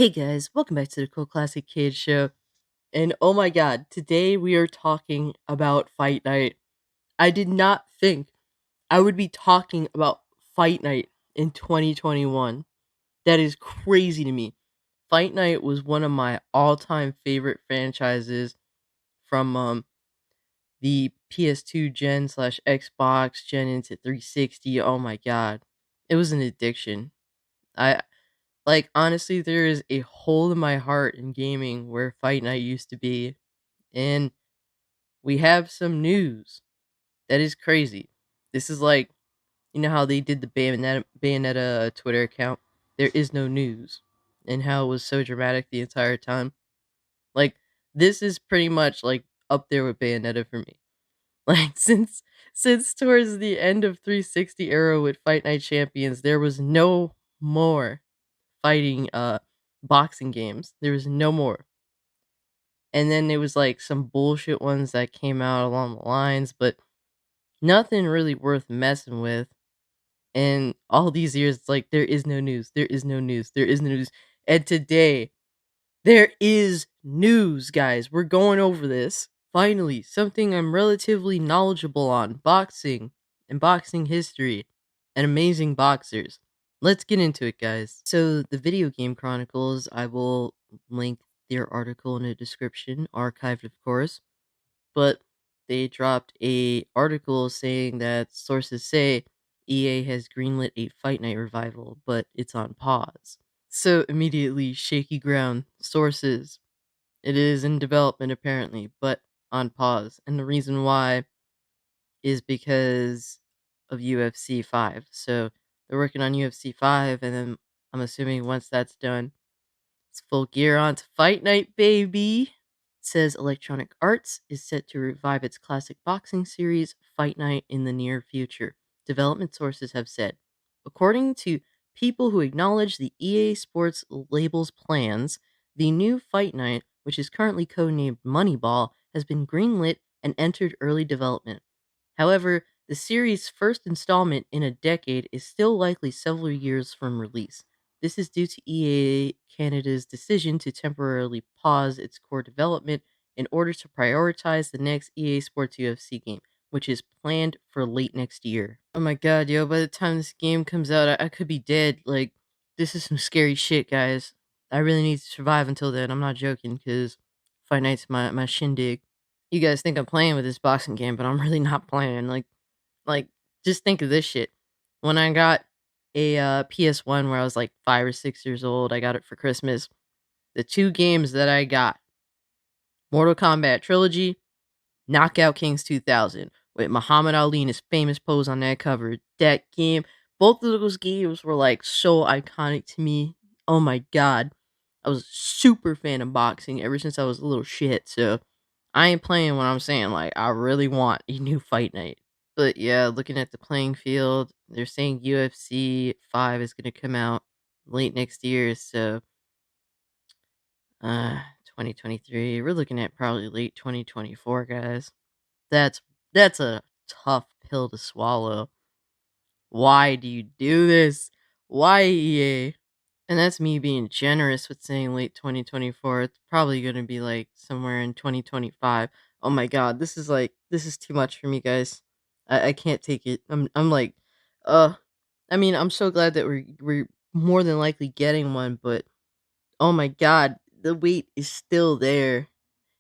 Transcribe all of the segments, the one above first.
Hey guys, welcome back to the Cool Classic Cage Show. And oh my god, today we are talking about Fight Night. I did not think I would be talking about Fight Night in 2021. That is crazy to me. Fight Night was one of my all-time favorite franchises from the PS2 gen slash Xbox gen into 360. Oh my god. It was an addiction. I honestly, there is a hole in my heart in gaming where Fight Night used to be, and we have some news that is crazy. This is like, you know how they did the Bayonetta Twitter account? There is no news, and how it was so dramatic the entire time. Like, this is pretty much like up there with Bayonetta for me. Like, since towards the end of 360 era with Fight Night Champions, there was no more fighting boxing games. There was no more. And then there was like some bullshit ones that came out along the lines, but nothing really worth messing with. And all these years, it's like there is no news. There is no news. There is no news. And today, there is news, guys. We're going over this. Finally, something I'm relatively knowledgeable on: boxing and boxing history and amazing boxers. Let's get into it, guys. So, the Video Game Chronicles, I will link their article in the description, archived, of course. But they dropped a article saying that sources say EA has greenlit a Fight Night revival, but it's on pause. So immediately, shaky ground. Sources. It is in development apparently, but on pause. And the reason why is because of UFC 5. So they're working on UFC 5, and then I'm assuming once that's done, it's full gear on to Fight Night, baby. It says Electronic Arts is set to revive its classic boxing series, Fight Night, in the near future, development sources have said. According to people who acknowledge the EA Sports label's plans, the new Fight Night, which is currently codenamed Moneyball, has been greenlit and entered early development. However, the series' first installment in a decade is still likely several years from release. This is due to EA Canada's decision to temporarily pause its core development in order to prioritize the next EA Sports UFC game, which is planned for late next year. Oh my god, yo, by the time this game comes out, I could be dead. Like, this is some scary shit, guys. I really need to survive until then. I'm not joking, because Fight Night's my shindig. You guys think I'm playing with this boxing game, but I'm really not playing. Like, just think of this shit. When I got a PS1 where I was like 5 or 6 years old, I got it for Christmas. The two games that I got: Mortal Kombat Trilogy, Knockout Kings 2000, with Muhammad Ali in his famous pose on that cover. That game, both of those games were like so iconic to me. Oh my god. I was a super fan of boxing ever since I was a little shit, so I ain't playing what I'm saying. Like, I really want a new Fight Night. But yeah, looking at the playing field, they're saying UFC 5 is going to come out late next year, so 2023. We're looking at probably late 2024, guys. That's that's a tough pill to swallow. Why do you do this? Why, EA? And that's me being generous with saying late 2024. It's probably going to be like somewhere in 2025. Oh my god, this is too much for me, guys. I can't take it. I'm like, uh I mean, I'm so glad that we're more than likely getting one, but oh my god, the wait is still there.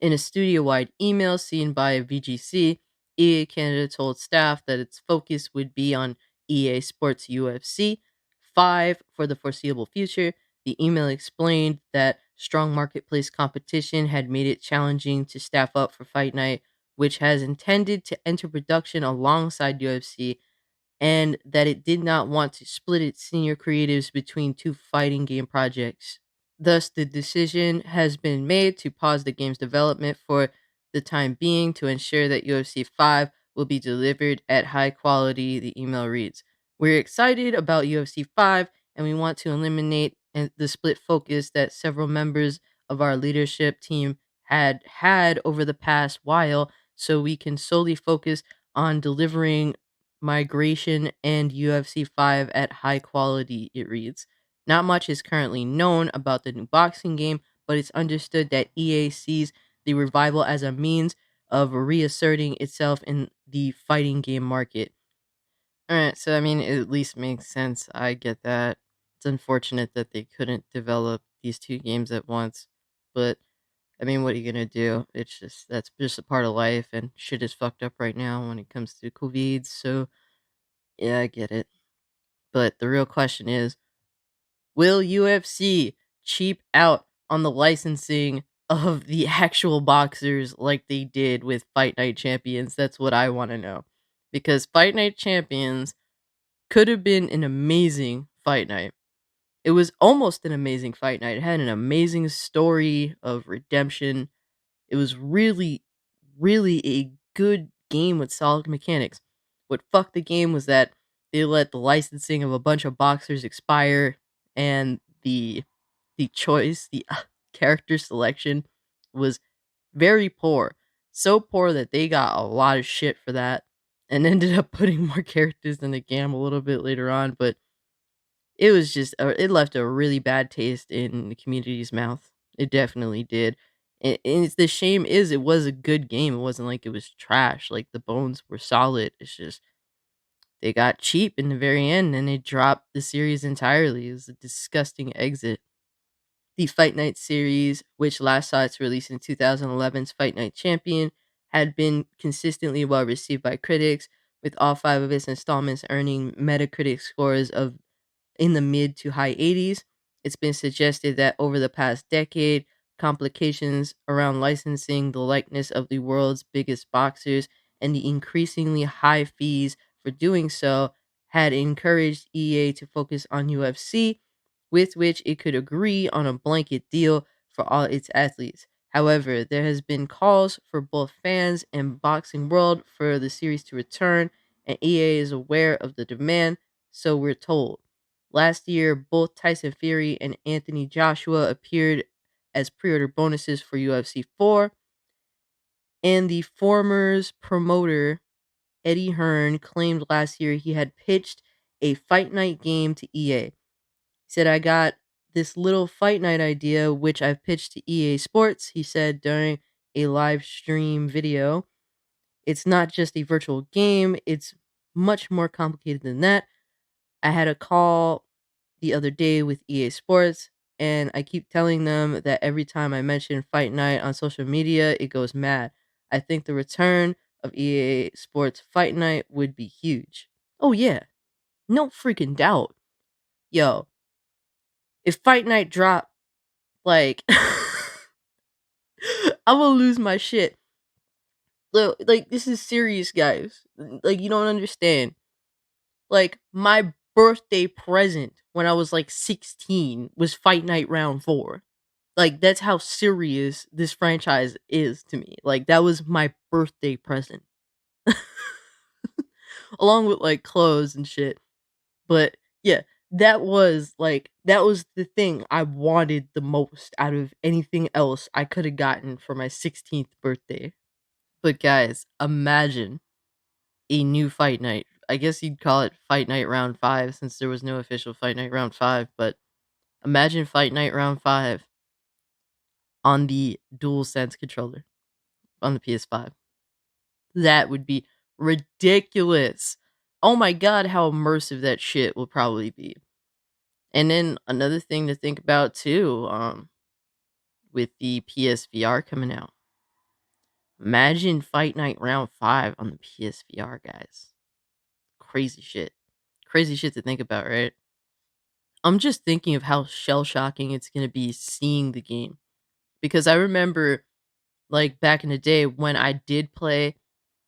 In a studio-wide email seen by VGC, EA Canada told staff that its focus would be on EA Sports UFC 5 for the foreseeable future. The email explained that strong marketplace competition had made it challenging to staff up for Fight Night, which has intended to enter production alongside UFC, and that it did not want to split its senior creatives between two fighting game projects. Thus, the decision has been made to pause the game's development for the time being to ensure that UFC 5 will be delivered at high quality, the email reads. We're excited about UFC 5, and we want to eliminate the split focus that several members of our leadership team had over the past while, so we can solely focus on delivering migration and UFC 5 at high quality, it reads. Not much is currently known about the new boxing game, but it's understood that EA sees the revival as a means of reasserting itself in the fighting game market. Alright, so I mean, it at least makes sense. I get that. It's unfortunate that they couldn't develop these two games at once, but I mean, what are you gonna do? It's just that's just a part of life, and shit is fucked up right now when it comes to COVID. So yeah, I get it. But the real question is, will UFC cheap out on the licensing of the actual boxers like they did with Fight Night Champions? That's what I want to know. Because Fight Night Champions could have been an amazing fight night. It was almost an amazing fight night. It had an amazing story of redemption. It was really, really a good game with solid mechanics. What fucked the game was that they let the licensing of a bunch of boxers expire, and the choice, the character selection was very poor. So poor that they got a lot of shit for that, and ended up putting more characters in the game a little bit later on. But it was just it left a really bad taste in the community's mouth. It definitely did. And it's the shame is it was a good game. It wasn't like it was trash. Like the bones were solid. It's just they got cheap in the very end and they dropped the series entirely. It was a disgusting exit. The Fight Night series, which last saw its release in 2011's Fight Night Champion, had been consistently well received by critics, with all five of its installments earning Metacritic scores of in the mid to high 80s. It's been suggested that over the past decade, complications around licensing the likeness of the world's biggest boxers and the increasingly high fees for doing so had encouraged EA to focus on UFC, with which it could agree on a blanket deal for all its athletes. However, there has been calls for both fans and boxing world for the series to return, and EA is aware of the demand, so we're told. Last year, both Tyson Fury and Anthony Joshua appeared as pre-order bonuses for UFC 4, and the former's promoter, Eddie Hearn, claimed last year he had pitched a fight night game to EA. He said, I got this little fight night idea, which I've pitched to EA Sports, he said during a live stream video. It's not just a virtual game, it's much more complicated than that. I had a call the other day with EA Sports, and I keep telling them that every time I mention Fight Night on social media, it goes mad. I think the return of EA Sports Fight Night would be huge. Oh, yeah, no freaking doubt. Yo, if Fight Night dropped, like, I'm gonna lose my shit. Like, this is serious, guys. Like, you don't understand. Like, my birthday present when I was like 16 was Fight Night Round 4. Like, that's how serious this franchise is to me. Like, that was my birthday present. Along with like clothes and shit. But yeah, that was the thing I wanted the most out of anything else I could have gotten for my 16th birthday. But guys, imagine a new fight night. I guess you'd call it Fight Night Round 5 since there was no official Fight Night Round 5, but imagine Fight Night Round 5 on the DualSense controller on the PS5. That would be ridiculous. Oh my god, how immersive that shit will probably be. And then another thing to think about too, with the PSVR coming out. Imagine Fight Night Round 5 on the PSVR, guys. Crazy shit. Crazy shit to think about, right? I'm just thinking of how shell shocking it's gonna be seeing the game. Because I remember like back in the day when I did play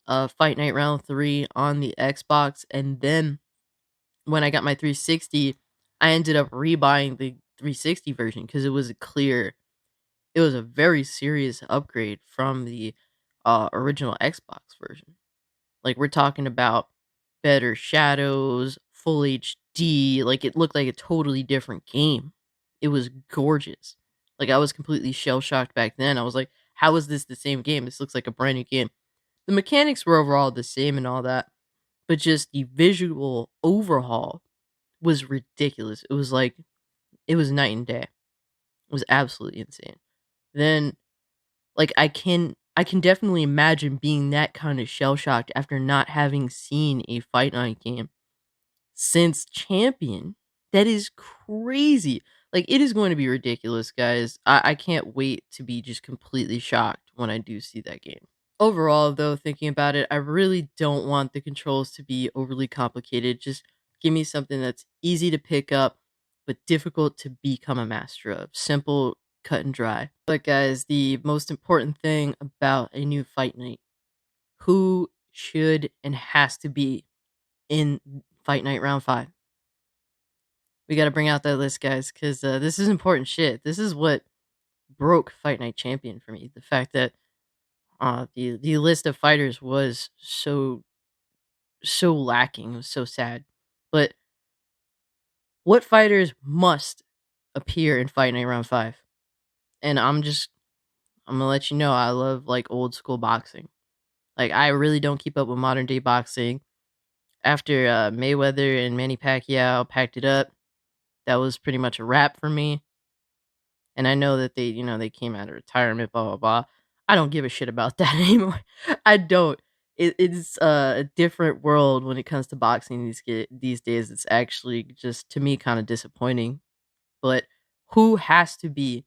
Fight Night Round 3 on the Xbox, and then when I got my 360, I ended up rebuying the 360 version because it was a very serious upgrade from the original Xbox version. Like, we're talking about better shadows, full HD, like it looked like a totally different game. It was gorgeous. Like, I was completely shell shocked back then. I was like, how is this the same game? This looks like a brand new game. The mechanics were overall the same and all that, but just the visual overhaul was ridiculous. It was like It was night and day. It was absolutely insane. Then, like, I can definitely imagine being that kind of shell shocked after not having seen a Fight Night game since Champion. That is crazy. Like, it is going to be ridiculous, guys. I can't wait to be just completely shocked when I do see that game. Overall, though, thinking about it, I really don't want the controls to be overly complicated. Just give me something that's easy to pick up, but difficult to become a master of. Simple, cut and dry. But, guys, the most important thing about a new Fight Night: who should and has to be in Fight Night Round 5? We got to bring out that list, guys, because this is important shit. This is what broke Fight Night Champion for me. The fact that the list of fighters was so lacking. It was so sad. But what fighters must appear in Fight Night Round 5? And I'm gonna let you know, I love like old school boxing. Like, I really don't keep up with modern day boxing. After Mayweather and Manny Pacquiao packed it up, that was pretty much a wrap for me. And I know that they came out of retirement, blah blah blah. I don't give a shit about that anymore. I don't. It's a different world when it comes to boxing these days. It's actually just, to me, kind of disappointing. But who has to be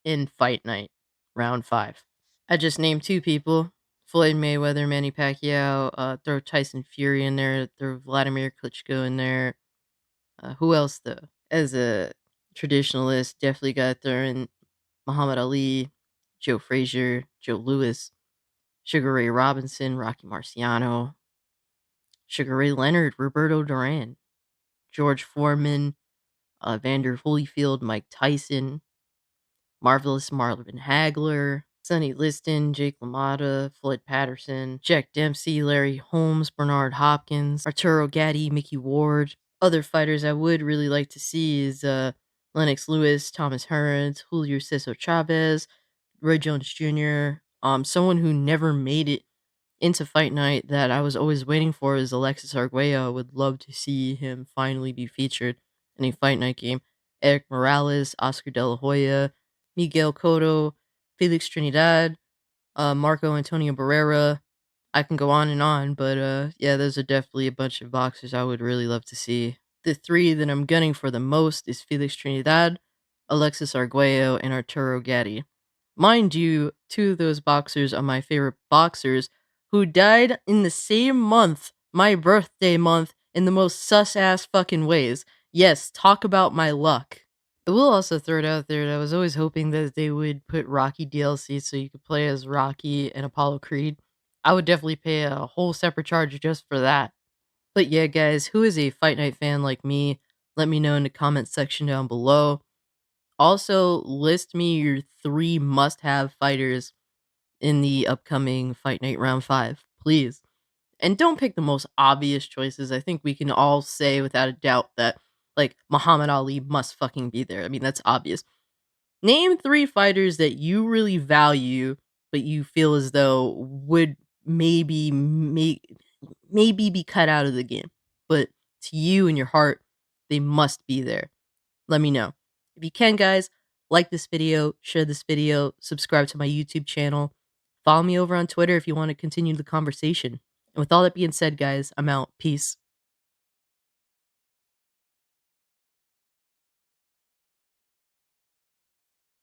in Fight Night Round 5? I just named two people: Floyd Mayweather, Manny Pacquiao. Throw Tyson Fury in there. Throw Vladimir Klitschko in there. Who else though? As a traditionalist, definitely got throw in Muhammad Ali, Joe Frazier, Joe Louis, Sugar Ray Robinson, Rocky Marciano, Sugar Ray Leonard, Roberto Duran, George Foreman, Vander Holyfield, Mike Tyson, Marvelous Marvin Hagler, Sonny Liston, Jake LaMotta, Floyd Patterson, Jack Dempsey, Larry Holmes, Bernard Hopkins, Arturo Gatti, Mickey Ward. Other fighters I would really like to see is Lennox Lewis, Thomas Hearns, Julio Cesar Chavez, Roy Jones Jr. Someone who never made it into Fight Night that I was always waiting for is Alexis Arguello. I would love to see him finally be featured in a Fight Night game. Eric Morales, Oscar De La Hoya, Miguel Cotto, Felix Trinidad, Marco Antonio Barrera. I can go on, but yeah, those are definitely a bunch of boxers I would really love to see. The three that I'm gunning for the most is Felix Trinidad, Alexis Arguello, and Arturo Gatti. Mind you, two of those boxers are my favorite boxers who died in the same month, my birthday month, in the most sus-ass fucking ways. Yes, talk about my luck. I will also throw it out there that I was always hoping that they would put Rocky DLC so you could play as Rocky and Apollo Creed. I would definitely pay a whole separate charge just for that. But yeah, guys, who is a Fight Night fan like me? Let me know in the comment section down below. Also, list me your 3 must-have fighters in the upcoming Fight Night Round 5, please. And don't pick the most obvious choices. I think we can all say without a doubt that, like, Muhammad Ali must fucking be there. I mean, that's obvious. Name 3 fighters that you really value, but you feel as though would maybe be cut out of the game. But to you in your heart, they must be there. Let me know. If you can, guys, like this video, share this video, subscribe to my YouTube channel. Follow me over on Twitter if you want to continue the conversation. And with all that being said, guys, I'm out. Peace.